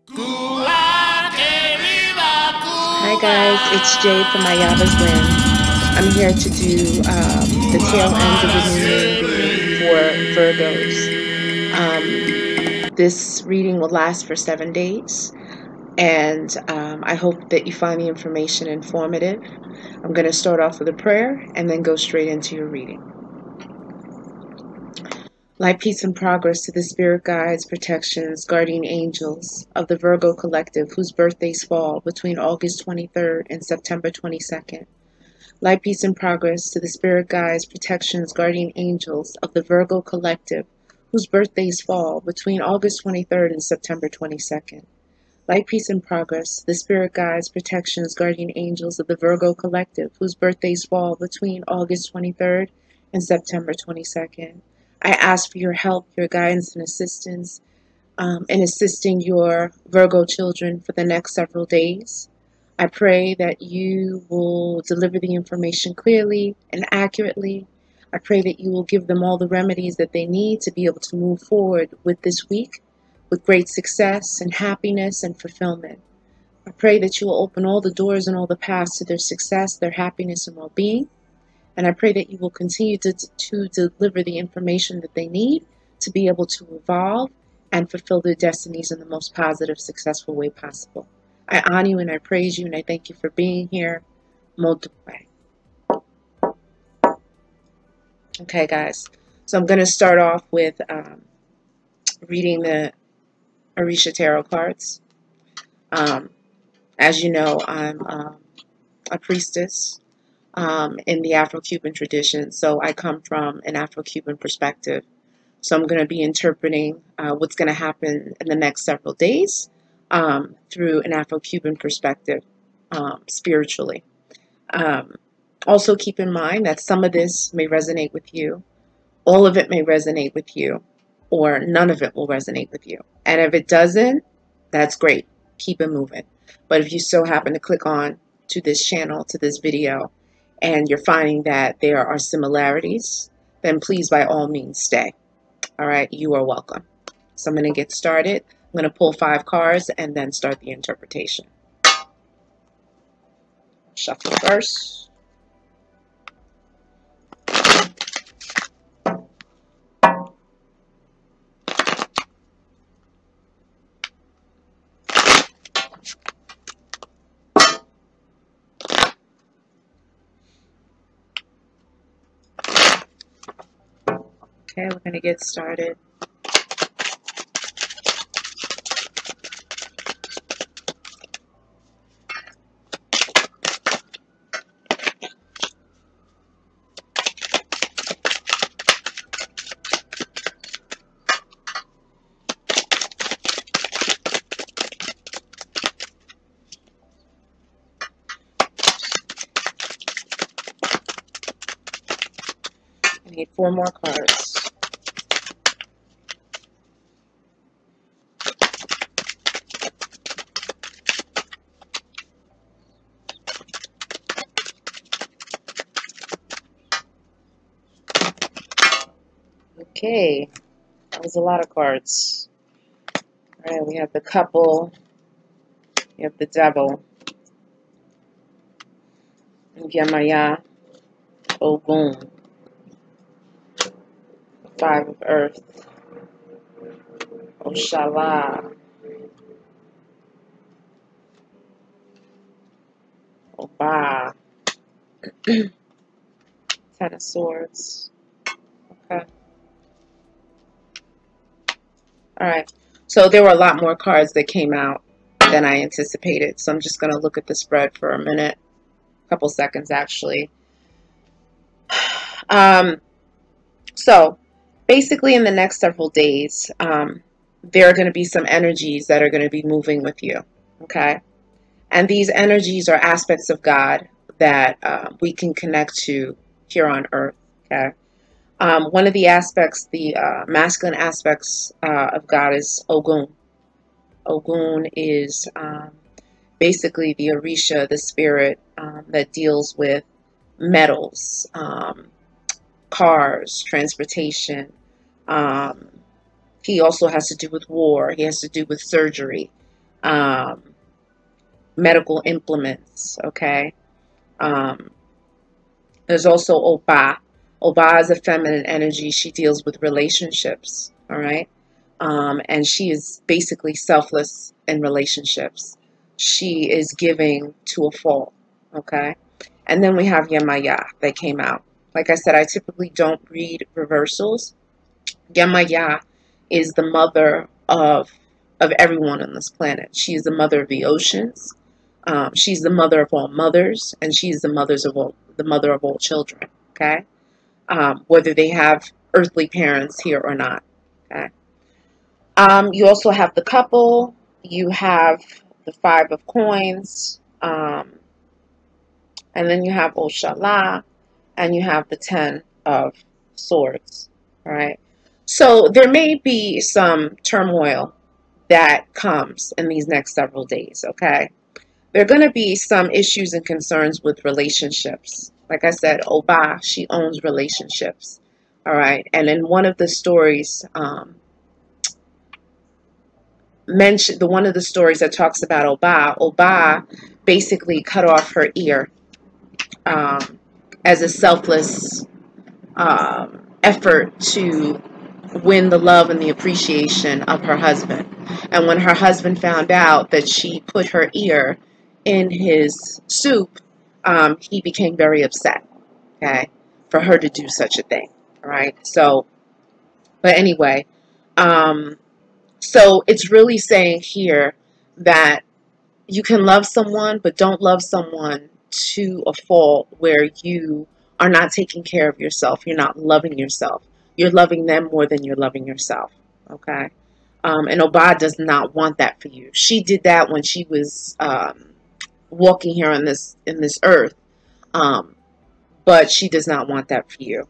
Hi guys, it's Jay from Ayaba's Land. I'm here to do the tail end of the new moon reading for Virgos. This reading will last for 7 days, and I hope that you find the information informative. I'm going to start off with a prayer and then go straight into your reading. Light, peace, and progress to the spirit guides, protections, guardian angels of the Virgo collective whose birthdays fall between August 23rd and September 22nd. Light, peace, and progress to the spirit guides, protections, guardian angels of the Virgo collective whose birthdays fall between August 23rd and September 22nd. Light, peace, and progress to the spirit guides, protections, guardian angels of the Virgo collective whose birthdays fall between August 23rd and September 22nd. I ask for your help, your guidance, and assistance in assisting your Virgo children for the next several days. I pray that you will deliver the information clearly and accurately. I pray that you will give them all the remedies that they need to be able to move forward with this week with great success and happiness and fulfillment. I pray that you will open all the doors and all the paths to their success, their happiness, and well-being. And I pray that you will continue to deliver the information that they need to be able to evolve and fulfill their destinies in the most positive, successful way possible. I honor you and I praise you and I thank you for being here. Multiply. Okay, guys. So I'm going to start off with reading the Orisha Tarot cards. As you know, I'm a priestess in the Afro-Cuban tradition, so I come from an Afro-Cuban perspective. So I'm going to be interpreting what's going to happen in the next several days through an Afro-Cuban perspective spiritually. Also keep in mind that some of this may resonate with you, all of it may resonate with you, or none of it will resonate with you. And if it doesn't, that's great. Keep it moving. But if you so happen to click on to this channel, to this video, and you're finding that there are similarities, then please by all means stay. All right, you are welcome. So I'm going to get started. I'm going to pull 5 cards and then start the interpretation. Shuffle first. Okay, we're going to get started. I need 4 more cards. Okay, that was a lot of cards. All right, we have the couple, we have the devil, Yamaya, Ogun, 5 of earth, Oshala, Oba, 10 of swords. Okay. All right. So there were a lot more cards that came out than I anticipated. So I'm just going to look at the spread for a minute, a couple seconds actually. So basically in the next several days, there are going to be some energies that are going to be moving with you. Okay. And these energies are aspects of God that we can connect to here on earth. Okay. One of the aspects, the masculine aspects of God is Ogun. Ogun is basically the Orisha, the spirit that deals with metals, cars, transportation. He also has to do with war. He has to do with surgery. um, medical implements, okay? Um, there's also Oba. Oba is a feminine energy. She deals with relationships, all right? And she is basically selfless in relationships. She is giving to a fault, okay? And then we have Yemaya that came out. Like I said, I typically don't read reversals. Yemaya is the mother of everyone on this planet. She is the mother of the oceans. She's the mother of all mothers, and she's the mother of all children. Okay, whether they have earthly parents here or not. Okay. You also have the couple. You have the Five of Coins, and then you have Oshala, and you have the Ten of Swords. All right. So there may be some turmoil that comes in these next several days. Okay. There are going to be some issues and concerns with relationships. Like I said, Oba, she owns relationships. All right. And in one of the stories, one of the stories that talks about Oba basically cut off her ear um, as a selfless effort to win the love and the appreciation of her husband. And when her husband found out that she put her ear in his soup, he became very upset, okay, for her to do such a thing. All right. So, but anyway, so it's really saying here that you can love someone, but don't love someone to a fault where you are not taking care of yourself. You're not loving yourself. You're loving them more than you're loving yourself. Okay. And Oba does not want that for you. She did that when she was walking here on this earth, um, but she does not want that for you.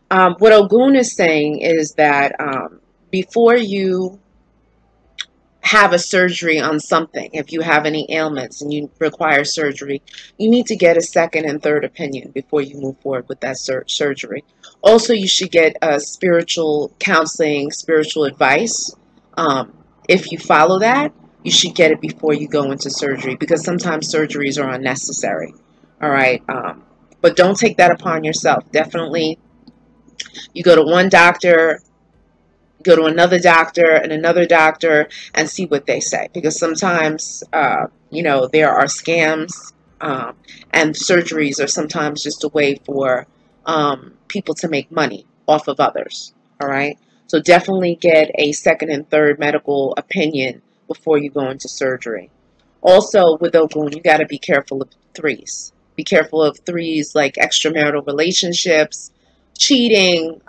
What Ogun is saying is that before you have a surgery on something, if you have any ailments and you require surgery, you need to get a second and third opinion before you move forward with that surgery. Also, you should get spiritual counseling, spiritual advice. If you follow that, you should get it before you go into surgery, because sometimes surgeries are unnecessary. All right. But don't take that upon yourself. Definitely, you go to one doctor, go to another doctor, and see what they say, because sometimes there are scams, and surgeries are sometimes just a way for people to make money off of others. All right, so definitely get a second and third medical opinion before you go into surgery. Also, with Ogun, you got to be careful of threes. Be careful of threes like extramarital relationships, cheating,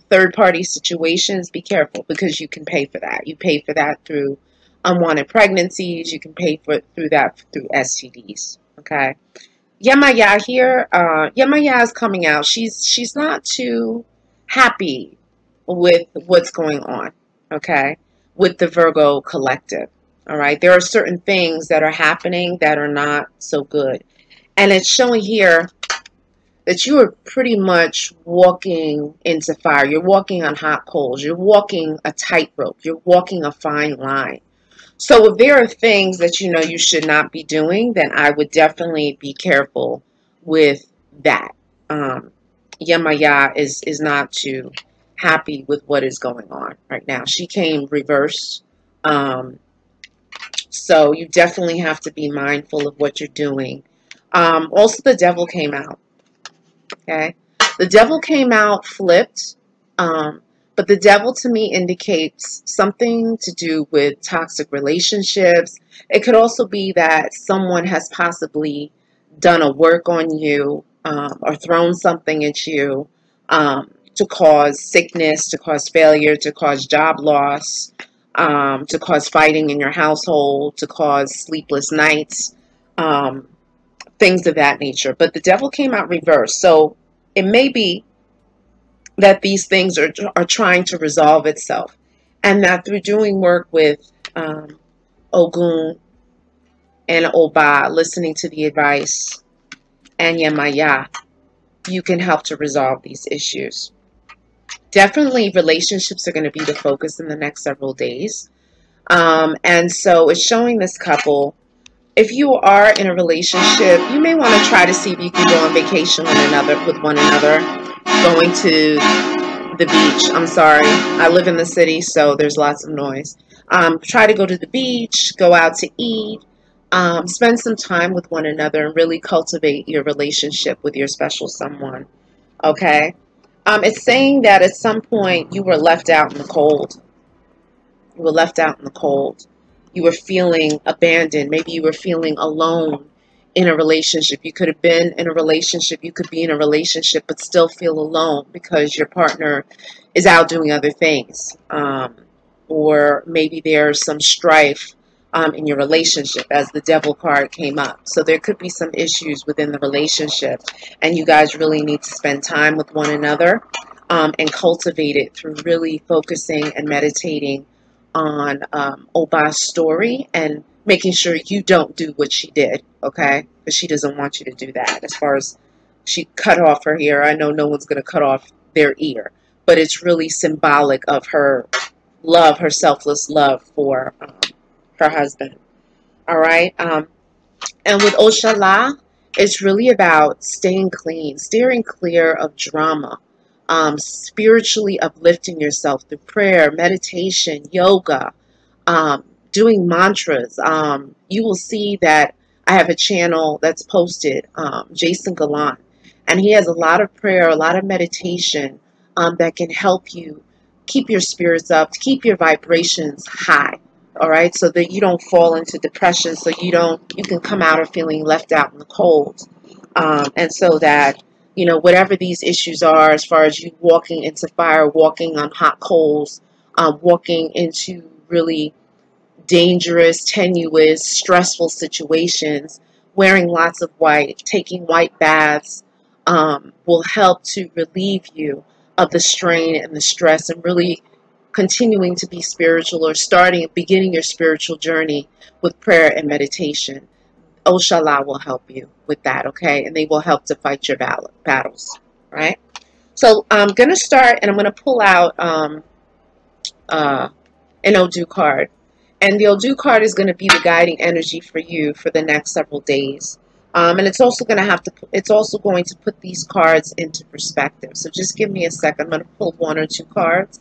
third-party situations. Be careful, because you can pay for that. You pay for that through unwanted pregnancies. You can pay through that through STDs. Okay. Yemaya here. Yemaya is coming out. She's not too happy with what's going on. Okay, with the Virgo collective. All right, there are certain things that are happening that are not so good, and it's showing here that you are pretty much walking into fire. You're walking on hot coals. You're walking a tightrope. You're walking a fine line. So if there are things that you know you should not be doing, then I would definitely be careful with that. Yemaya is not too happy with what is going on right now. She came reversed. So you definitely have to be mindful of what you're doing. Also, the devil came out. Okay. The devil came out flipped. But the devil to me indicates something to do with toxic relationships. It could also be that someone has possibly done a work on you, or thrown something at you, to cause sickness, to cause failure, to cause job loss, to cause fighting in your household, to cause sleepless nights, things of that nature. But the devil came out reversed. So it may be that these things are trying to resolve itself, and that through doing work with Ogun and Oba, listening to the advice, and Yemaya, you can help to resolve these issues. Definitely relationships are going to be the focus in the next several days. And so it's showing this couple, if you are in a relationship, you may want to try to see if you can go on vacation with one another, going to the beach. I'm sorry, I live in the city, so there's lots of noise. Try to go to the beach, go out to eat, spend some time with one another, and really cultivate your relationship with your special someone. Okay? It's saying that at some point you were left out in the cold. You were left out in the cold. You were feeling abandoned. Maybe you were feeling alone in a relationship. You could have been in a relationship. You could be in a relationship but still feel alone because your partner is out doing other things. Or maybe there's some strife in your relationship as the devil card came up. So there could be some issues within the relationship, and you guys really need to spend time with one another and cultivate it through really focusing and meditating on Oba's story and making sure you don't do what she did, okay? Because she doesn't want you to do that. As far as she cut off her ear, I know no one's going to cut off their ear, but it's really symbolic of her love, her selfless love for her husband. All right. And with Oshala, it's really about staying clean, steering clear of drama, spiritually uplifting yourself through prayer, meditation, yoga, doing mantras. You will see that I have a channel that's posted, Jason Galan, and he has a lot of prayer, a lot of meditation that can help you keep your spirits up, keep your vibrations high. All right, so that you don't fall into depression, so you can come out of feeling left out in the cold, and so that whatever these issues are, as far as you walking into fire, walking on hot coals, walking into really dangerous, tenuous, stressful situations, wearing lots of white, taking white baths, will help to relieve you of the strain and the stress, and really continuing to be spiritual, or beginning your spiritual journey with prayer and meditation. Oshala will help you with that, okay? And they will help to fight your battles, right? So I'm going to start, and I'm going to pull out an Odu card. And the Odu card is going to be the guiding energy for you for the next several days. And it's also going to put these cards into perspective. So just give me a second. I'm going to pull one or two cards.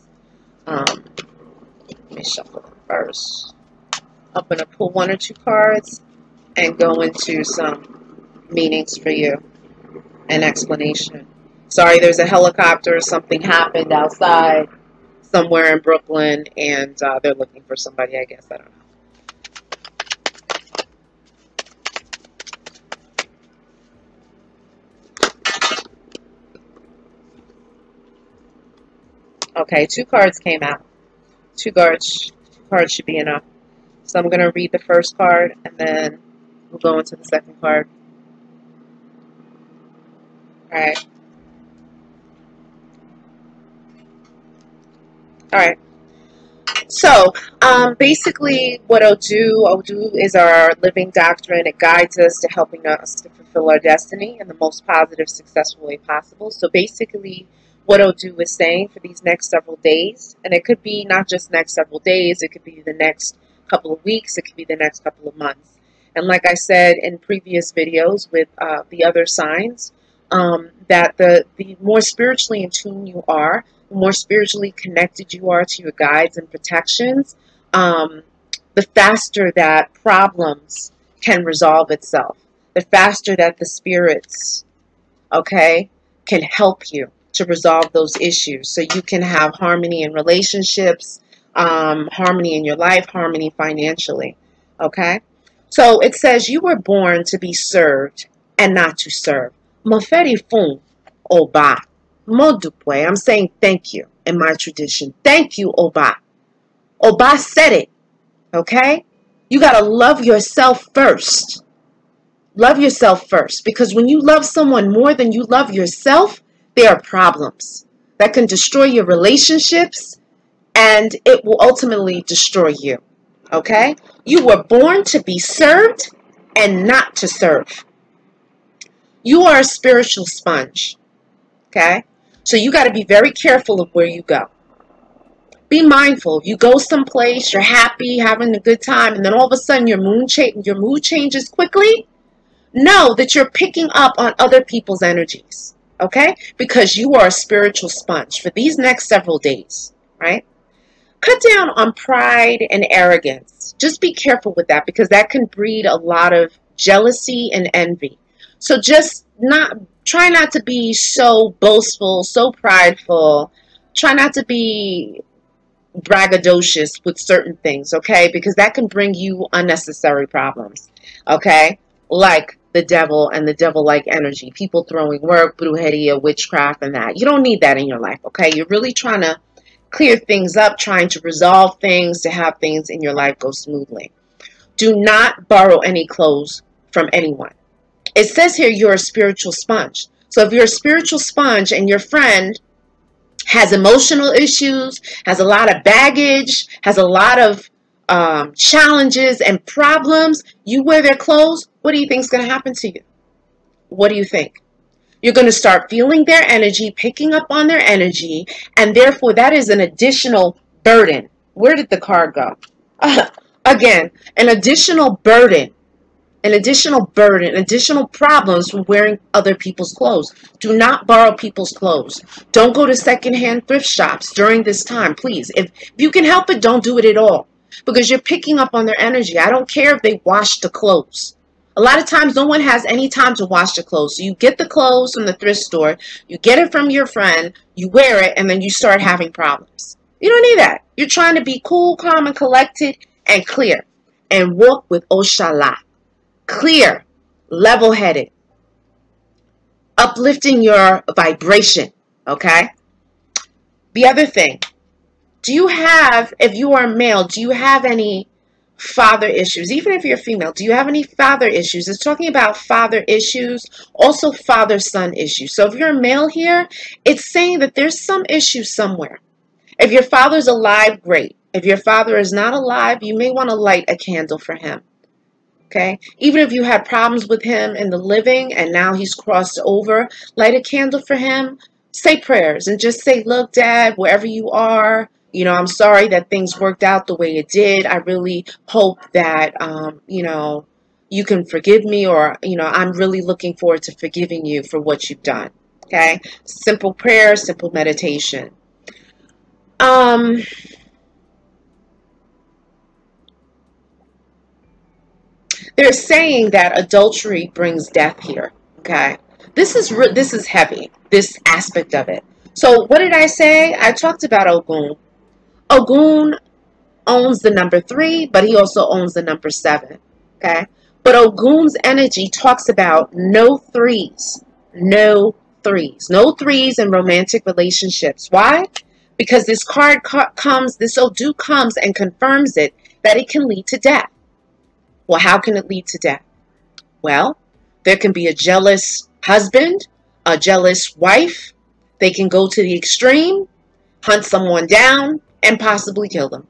Let me shuffle them first. I'm going to pull one or two cards and go into some meanings for you, an explanation. Sorry, there's a helicopter or something happened outside somewhere in Brooklyn, and they're looking for somebody, I guess. I don't know. Okay, two cards came out. Two cards should be enough. So I'm going to read the first card, and then we'll go into the second card. All right. All right. So, basically, what Odu is our living doctrine. It guides us to helping us to fulfill our destiny in the most positive, successful way possible. So, basically, what Odu is saying for these next several days, and it could be not just next several days, it could be the next couple of weeks, it could be the next couple of months. And like I said in previous videos with the other signs, that the more spiritually in tune you are, the more spiritually connected you are to your guides and protections, the faster that problems can resolve itself. The faster that the spirits, okay, can help you to resolve those issues. So you can have harmony in relationships, harmony in your life, harmony financially, okay? So it says you were born to be served and not to serve. Maferi fun oba. Modupwe. I'm saying thank you in my tradition. Thank you, Oba. Oba said it. Okay? You got to love yourself first. Love yourself first. Because when you love someone more than you love yourself, there are problems that can destroy your relationships, and it will ultimately destroy you. Okay? You were born to be served and not to serve. You are a spiritual sponge. Okay? So you got to be very careful of where you go. Be mindful. You go someplace, you're happy, having a good time, and then all of a sudden your mood changes quickly. Know that you're picking up on other people's energies, okay? Because you are a spiritual sponge for these next several days, right? Cut down on pride and arrogance. Just be careful with that because that can breed a lot of jealousy and envy. So just try not to be so boastful, so prideful. Try not to be braggadocious with certain things, okay? Because that can bring you unnecessary problems, okay? Like the devil and the devil-like energy. People throwing work, brujeria, witchcraft, and that. You don't need that in your life, okay? You're really trying to clear things up, trying to resolve things, to have things in your life go smoothly. Do not borrow any clothes from anyone. It says here you're a spiritual sponge. So if you're a spiritual sponge and your friend has emotional issues, has a lot of baggage, has a lot of challenges and problems, you wear their clothes, what do you think is going to happen to you? What do you think? You're going to start feeling their energy, picking up on their energy, and therefore that is an additional burden. Where did the card go? Again, an additional burden. Additional problems from wearing other people's clothes. Do not borrow people's clothes. Don't go to secondhand thrift shops during this time, please. If you can help it, don't do it at all because you're picking up on their energy. I don't care if they wash the clothes. A lot of times, no one has any time to wash the clothes. So you get the clothes from the thrift store, you get it from your friend, you wear it, and then you start having problems. You don't need that. You're trying to be cool, calm, and collected and clear and walk with Oshala. Clear, level-headed, uplifting your vibration, okay? The other thing, if you are male, do you have any father issues? Even if you're female, do you have any father issues? It's talking about father issues, also father-son issues. So if you're a male here, it's saying that there's some issue somewhere. If your father's alive, great. If your father is not alive, you may want to light a candle for him. Okay, even if you had problems with him in the living and now he's crossed over, light a candle for him, say prayers and just say, look, Dad, wherever you are, I'm sorry that things worked out the way it did. I really hope that, you can forgive me or, I'm really looking forward to forgiving you for what you've done. Okay, simple prayer, simple meditation. They're saying that adultery brings death here, okay? This is heavy, this aspect of it. So what did I say? I talked about Ogun. Ogun owns the number 3, but he also owns the number 7, okay? But Ogun's energy talks about no threes, no threes. No threes in romantic relationships. Why? Because this card comes, this Odu comes and confirms it, that it can lead to death. Well, how can it lead to death? Well, there can be a jealous husband, a jealous wife. They can go to the extreme, hunt someone down, and possibly kill them.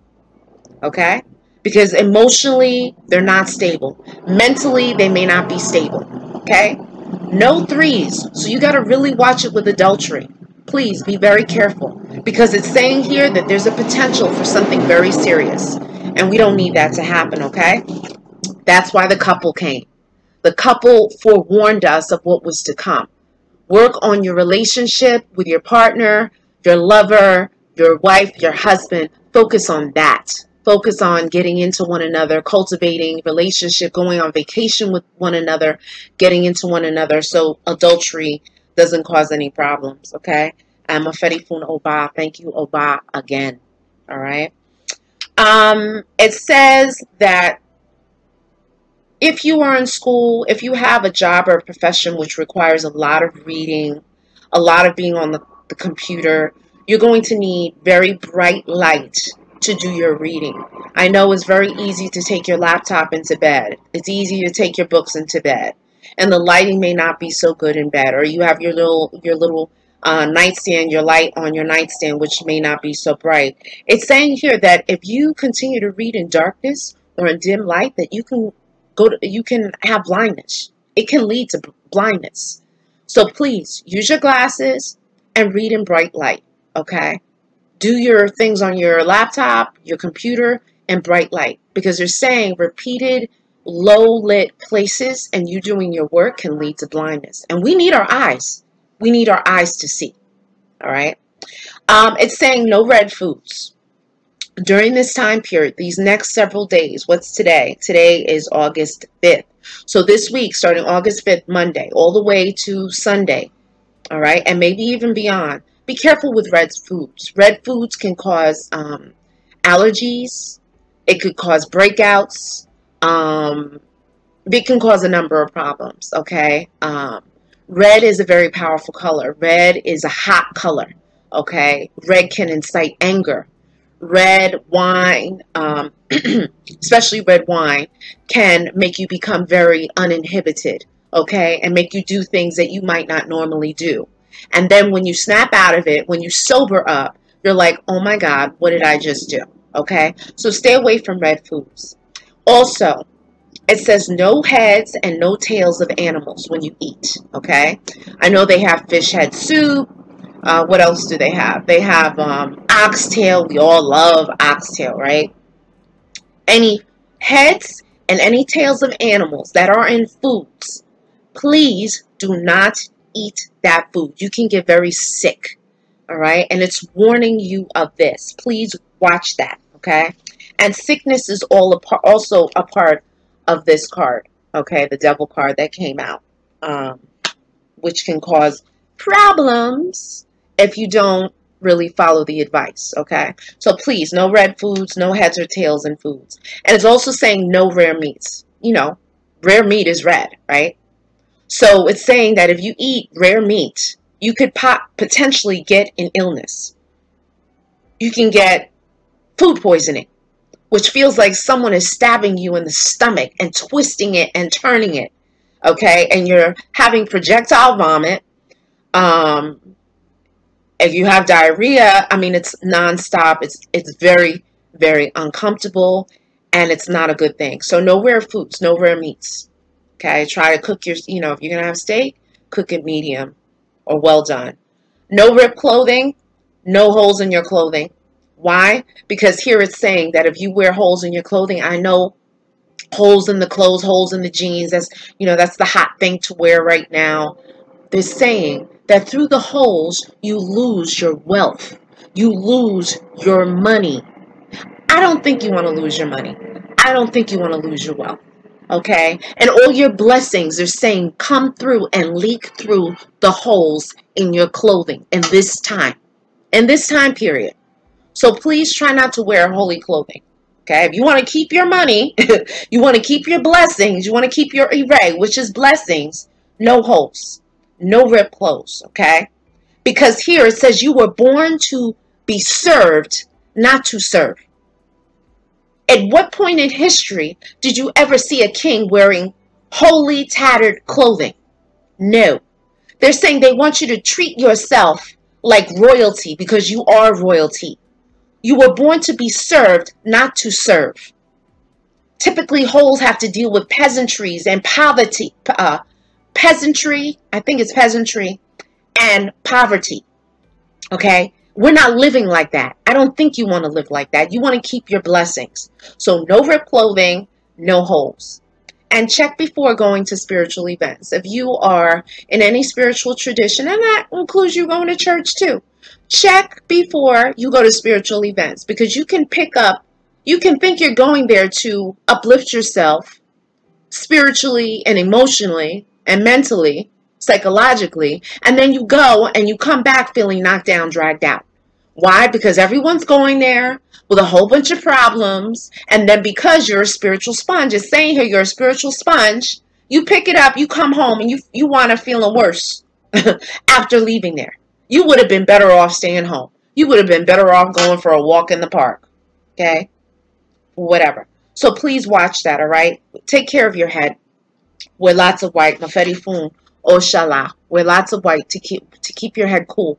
Okay? Because emotionally, they're not stable. Mentally, they may not be stable. Okay? No threes. So you got to really watch it with adultery. Please be very careful. Because it's saying here that there's a potential for something very serious. And we don't need that to happen, okay? That's why the couple came. The couple forewarned us of what was to come. Work on your relationship with your partner, your lover, your wife, your husband. Focus on that. Focus on getting into one another, cultivating relationship, going on vacation with one another, getting into one another so adultery doesn't cause any problems, okay? Mafedi Fun Oba. Thank you, Oba, again. All right? It says that if you are in school, if you have a job or a profession which requires a lot of reading, a lot of being on the computer, you're going to need very bright light to do your reading. I know it's very easy to take your laptop into bed. It's easy to take your books into bed. And the lighting may not be so good in bed. Or you have your little nightstand, your light on your nightstand, which may not be so bright. It's saying here that if you continue to read in darkness or in dim light, that you can have blindness. It can lead to blindness. So please use your glasses and read in bright light, okay? Do your things on your laptop, your computer, and bright light, because they're saying repeated low lit places and you doing your work can lead to blindness. And we need our eyes. We need our eyes to see. All right. It's saying no red foods. During this time period, these next several days, what's today? Today is August 5th. So this week, starting August 5th, Monday, all the way to Sunday, all right, and maybe even beyond, be careful with red foods. Red foods can cause allergies. It could cause breakouts. It can cause a number of problems, okay? Red is a very powerful color. Red is a hot color, okay? Red can incite anger. Red wine, especially red wine, can make you become very uninhibited, okay? And make you do things that you might not normally do. And then when you snap out of it, when you sober up, you're like, oh my God, what did I just do? Okay? So stay away from red foods. Also, it says no heads and no tails of animals when you eat, okay? I know they have fish head soup. What else do they have? They have oxtail. We all love oxtail, right? Any heads and any tails of animals that are in foods, please do not eat that food. You can get very sick, all right? And it's warning you of this. Please watch that, okay? And sickness is also a part of this card, okay? The devil card that came out, which can cause problems if you don't really follow the advice, okay? So please, no red foods, no heads or tails in foods. And it's also saying no rare meats. You know, rare meat is red, right? So it's saying that if you eat rare meat, you could potentially get an illness. You can get food poisoning, which feels like someone is stabbing you in the stomach and twisting it and turning it, okay? And you're having projectile vomit. If you have diarrhea, I mean, it's nonstop. It's very, very uncomfortable, and it's not a good thing. So no rare foods, no rare meats. Okay, try to cook your, if you're going to have steak, cook it medium or well done. No ripped clothing, no holes in your clothing. Why? Because here it's saying that if you wear holes in your clothing, I know holes in the clothes, holes in the jeans, that's the hot thing to wear right now. They're saying that through the holes, you lose your wealth. You lose your money. I don't think you want to lose your money. I don't think you want to lose your wealth. Okay? And all your blessings are saying come through and leak through the holes in your clothing in this time period. So please try not to wear holy clothing. Okay? If you want to keep your money, you want to keep your blessings, you want to keep your ire, which is blessings, no holes, no ripped clothes. Okay? Because here it says you were born to be served, not to serve. At what point in history did you ever see a king wearing holy tattered clothing? No. They're saying they want you to treat yourself like royalty because you are royalty. You were born to be served, not to serve. Typically, holes have to deal with peasantries and poverty. Peasantry, I think it's peasantry, and poverty. Okay? We're not living like that. I don't think you want to live like that. You want to keep your blessings. So no ripped clothing, no holes. And check before going to spiritual events. If you are in any spiritual tradition, and that includes you going to church too, check before you go to spiritual events, because you can think you're going there to uplift yourself spiritually and emotionally and mentally, psychologically, and then you go and you come back feeling knocked down, dragged out. Why? Because everyone's going there with a whole bunch of problems, and then because you're a spiritual sponge, it's saying here you're a spiritual sponge, you pick it up, you come home, and you want to feel worse after leaving there. You would have been better off staying home. You would have been better off going for a walk in the park. Okay? Whatever. So please watch that, all right? Take care of your head. Wear lots of white. Mafedi fun. Oshala. Wear lots of white to keep your head cool.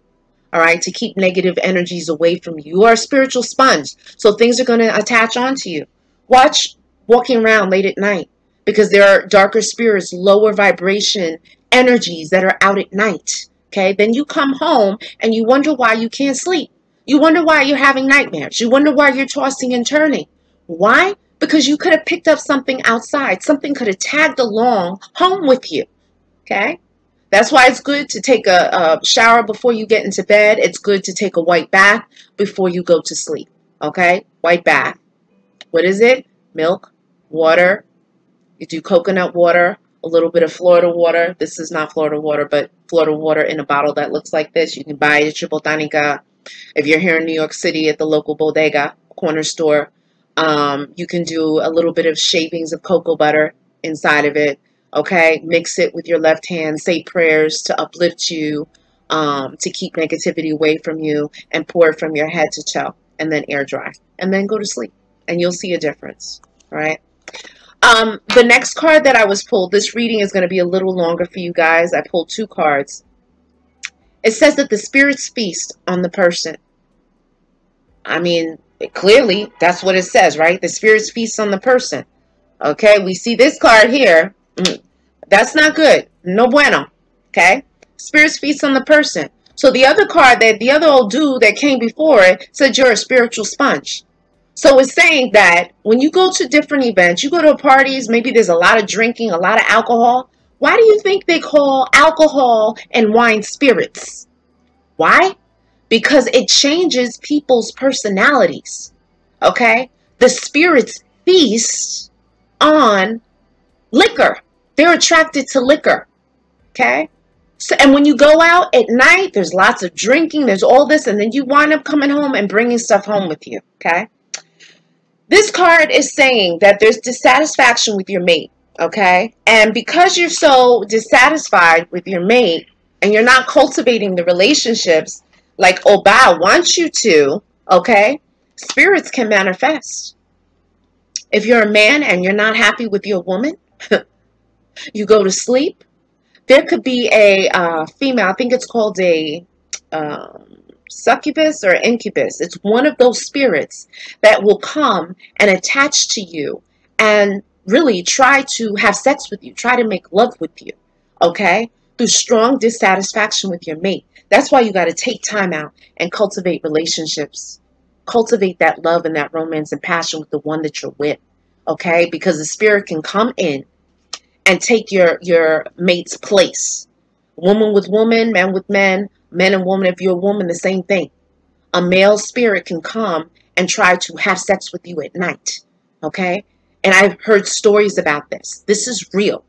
All right, to keep negative energies away from you. You are a spiritual sponge, so things are going to attach onto you. Watch walking around late at night, because there are darker spirits, lower vibration energies that are out at night. Okay, then you come home and you wonder why you can't sleep. You wonder why you're having nightmares. You wonder why you're tossing and turning. Why? Because you could have picked up something outside. Something could have tagged along home with you. Okay? That's why it's good to take a shower before you get into bed. It's good to take a white bath before you go to sleep. Okay? White bath. What is it? Milk, water. You do coconut water, a little bit of Florida water. This is not Florida water, but Florida water in a bottle that looks like this. You can buy it at your Botanica. If you're here in New York City at the local bodega, corner store, you can do a little bit of shavings of cocoa butter inside of it. Okay, mix it with your left hand, say prayers to uplift you, to keep negativity away from you, and pour it from your head to toe, and then air dry, and then go to sleep, and you'll see a difference, right? The next card that I was pulled, this reading is going to be a little longer for you guys. I pulled 2 cards. It says that the spirits feast on the person. I mean, clearly, that's what it says, right? The spirits feast on the person. Okay, we see this card here. That's not good. No bueno. Okay? Spirits feast on the person. So the other card, that the other old dude that came before it, said you're a spiritual sponge. So it's saying that when you go to different events, you go to parties, maybe there's a lot of drinking, a lot of alcohol. Why do you think they call alcohol and wine spirits? Why? Because it changes people's personalities. Okay? The spirits feast on liquor. They're attracted to liquor. Okay? So, and when you go out at night, there's lots of drinking, there's all this, and then you wind up coming home and bringing stuff home with you. Okay? This card is saying that there's dissatisfaction with your mate, okay? And because you're so dissatisfied with your mate and you're not cultivating the relationships like Oba wants you to, okay, spirits can manifest. If you're a man and you're not happy with your woman, you go to sleep. There could be a female, I think it's called a succubus or incubus. It's one of those spirits that will come and attach to you and really try to have sex with you, try to make love with you, okay? Through strong dissatisfaction with your mate. That's why you got to take time out and cultivate relationships. Cultivate that love and that romance and passion with the one that you're with, okay? Because the spirit can come in and take your mate's place. Woman with woman, man with men, men and woman. If you're a woman, the same thing. A male spirit can come and try to have sex with you at night, okay? And I've heard stories about this. This is real,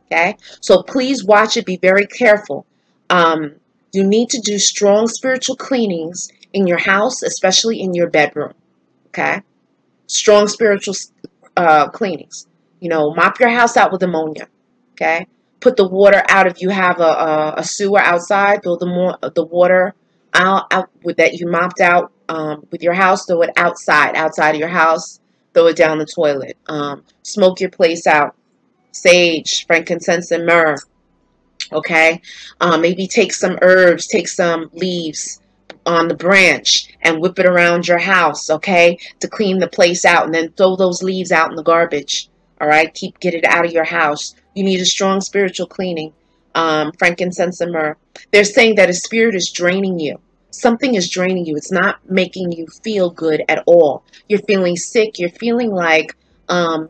okay? So please watch it. Be very careful. You need to do strong spiritual cleanings in your house, especially in your bedroom, okay? Strong spiritual cleanings. You know, mop your house out with ammonia, okay? Put the water out if you have a sewer outside. Throw the water out with that you mopped out with your house. Throw it outside of your house. Throw it down the toilet. Smoke your place out. Sage, frankincense, and myrrh. Okay? Maybe take some herbs, take some leaves on the branch and whip it around your house, okay? To clean the place out, and then throw those leaves out in the garbage. All right? Get it out of your house. You need a strong spiritual cleaning. Frankincense and myrrh. They're saying that a spirit is draining you. Something is draining you. It's not making you feel good at all. You're feeling sick. You're feeling like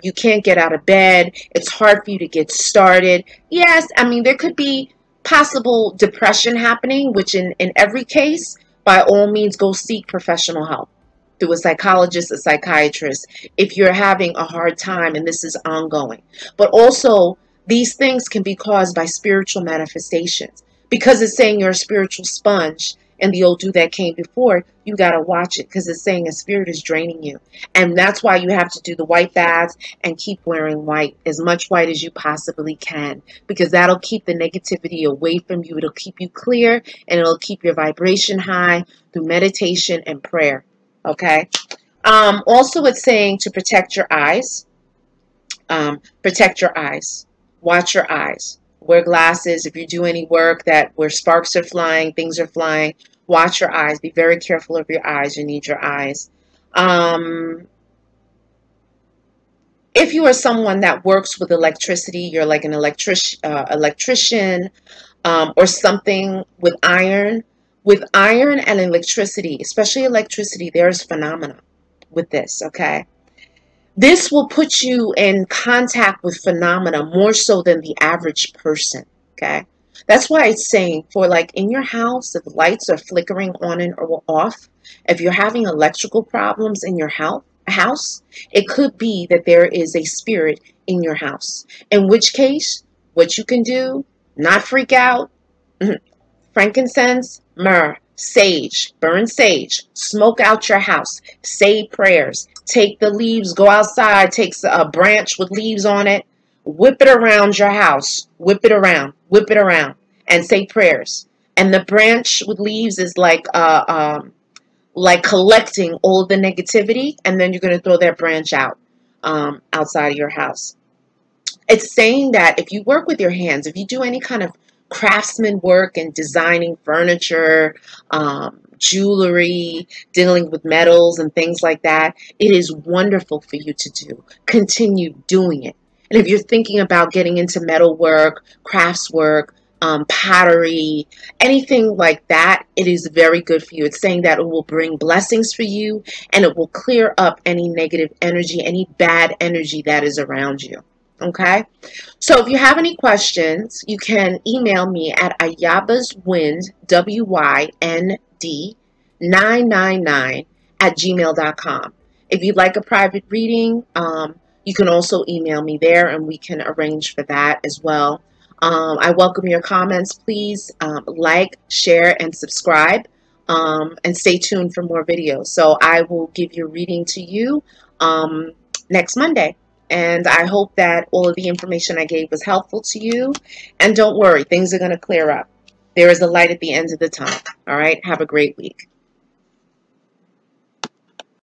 you can't get out of bed. It's hard for you to get started. Yes, I mean, there could be possible depression happening, which in every case, by all means, go seek professional help through a psychologist, a psychiatrist, if you're having a hard time and this is ongoing. But also, these things can be caused by spiritual manifestations. Because it's saying you're a spiritual sponge, and the old dude that came before, you got to watch it because it's saying a spirit is draining you. And that's why you have to do the white baths and keep wearing white, as much white as you possibly can, because that'll keep the negativity away from you. It'll keep you clear, and it'll keep your vibration high through meditation and prayer. Okay? Also, it's saying to protect your eyes. Protect your eyes. Watch your eyes. Wear glasses. If you do any work where sparks are flying, things are flying, watch your eyes. Be very careful of your eyes. You need your eyes. If you are someone that works with electricity, you're like an electrician or something with iron, With iron and electricity, especially electricity, there's phenomena with this, okay? This will put you in contact with phenomena more so than the average person, okay? That's why it's saying for like in your house, if lights are flickering on and or off, if you're having electrical problems in your house, it could be that there is a spirit in your house. In which case, what you can do, not freak out, frankincense, myrrh, sage, burn sage, smoke out your house, say prayers, take the leaves, go outside, take a branch with leaves on it, whip it around your house, whip it around, and say prayers. And the branch with leaves is like collecting all the negativity, and then you're going to throw that branch out outside of your house. It's saying that if you work with your hands, if you do any kind of craftsman work and designing furniture, jewelry, dealing with metals and things like that, it is wonderful for you to do. Continue doing it. And if you're thinking about getting into metal work, crafts work, pottery, anything like that, it is very good for you. It's saying that it will bring blessings for you and it will clear up any negative energy, any bad energy that is around you. Okay, so if you have any questions, you can email me at ayabaswind, WYND 999 at gmail.com. If you'd like a private reading, you can also email me there and we can arrange for that as well. I welcome your comments. Please like, share, and subscribe, and stay tuned for more videos. So I will give your reading to you next Monday. And I hope that all of the information I gave was helpful to you. And don't worry, things are going to clear up. There is a light at the end of the tunnel. All right. Have a great week.